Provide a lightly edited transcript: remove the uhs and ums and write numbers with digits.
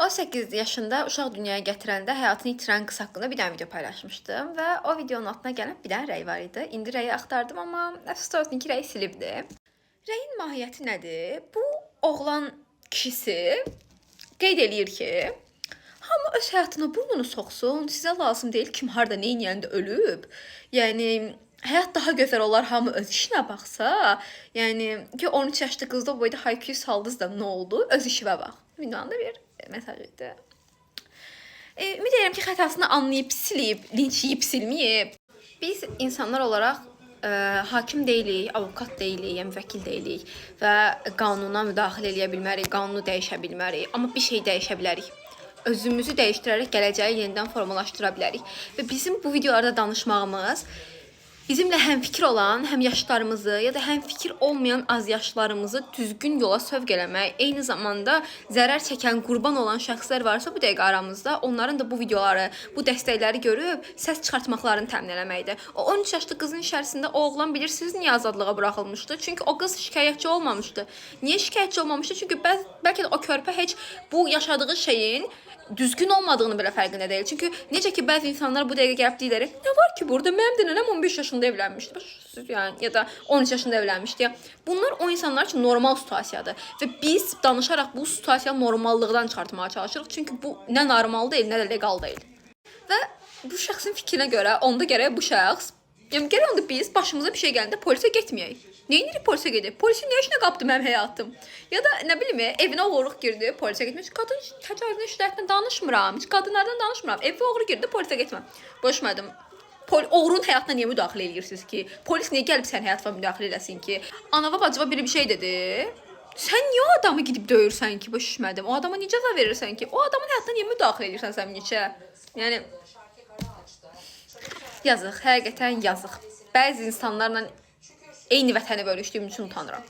18 yaşında uşaq dünyaya gətirəndə həyatını itirən qız haqqında bir dənə video paylaşmışdım və o videonun altına gəlib bir dənə rəy var idi. İndi rəyi axtardım, amma əfsus olsun ki, rəy silibdi. Rəyin mahiyyəti nədir? Bu oğlan kişisi qeyd eləyir ki, hamı öz həyatına burnunu soxsun, sizə lazım deyil kim harda nə edən də ölüb. Yəni həyat daha gözəl olar, hamı öz işinə baxsa. Yəni ki 13 yaşlı qızda boyda Haikyuu saldınız da nə oldu? Öz işinə bax. Videonda bir mesaj idi. Ümid edirəm ki, xətasını anlayıb, silib, linçləyib, silməyib. Biz insanlar olaraq hakim deyilik, avukat deyilik, yəni vəkil deyilik və qanuna müdaxilə edə bilmərik, qanunu dəyişə bilmərik, amma bir şey dəyişə bilərik. Özümüzü dəyişdirərək gələcəyi yenidən formalaşdıra bilərik. Və bizim bu videolarda danışmağımız bizimlə həmfikir olan həmyaşlarımızı ya da həmfikir olmayan azyaşlarımızı düzgün yola sövq eləmək, eyni zamanda zərər çəkən, qurban olan şəxslər varsa bu dəqiqə aramızda, onların da bu videoları, bu dəstəkləri görüb səs çıxartmaqlarını təmin eləməkdir. O 13 yaşlı qızın içərisində o oğlan bilirsiniz niyə azadlığa buraxılmışdı? Çünki o qız şikayətçi olmamışdı. Niyə şikayətçi olmamışdı? Çünki bəlkə də o körpə heç bu yaşadığı şeyin düzgün olmadığını belə fərqində deyil. Çünki necə ki bəzi insanlar bu dəqiqə gəlib deyirlər, nə var ki burada mənim də nənəm 15 yaşında evlənmişdi. Başsız yəni ya da 13 yaşında evlənmişdi. Bunlar o insanlar üçün normal situasiyadır və biz danışaraq bu situasiyanı normallıqdan çıxartmağa çalışırıq. Çünki bu nə normal deyil, nə də legal deyil. Və bu şəxsin fikrinə görə onda gərək bu şəxs, yəni gərək onda biz başımıza bir şey gəldikdə polisə getməyək. Neyini polisə gedib? Polisin nə işinə qapdı mənim həyatım? Ya da nə bilim, evinə oğurluq girdi, polisə getmiş. Qadın təcavüzünə şiddətindən danışmıram. Heç qadınlardan danışmıram. Evə oğru girdi, polisə getməm. Boşmadım. Oğrunun həyatına niyə müdaxilə edirsiniz ki? Polis niyə gəlib sənin həyatına müdaxilə eləsin ki? Anava bacıva biri bir şey dedi. Sən niyə o adamı gidib döyürsən ki? Boşmadım. O adama niyə cəza verirsən ki? O adamın həyatına niyə müdaxilə edirsən sən neçə? Yəni yazıq, həqiqətən yazıq. Bəzi insanlarla eyni vətəni bölüşdüyüm üçün utanıram.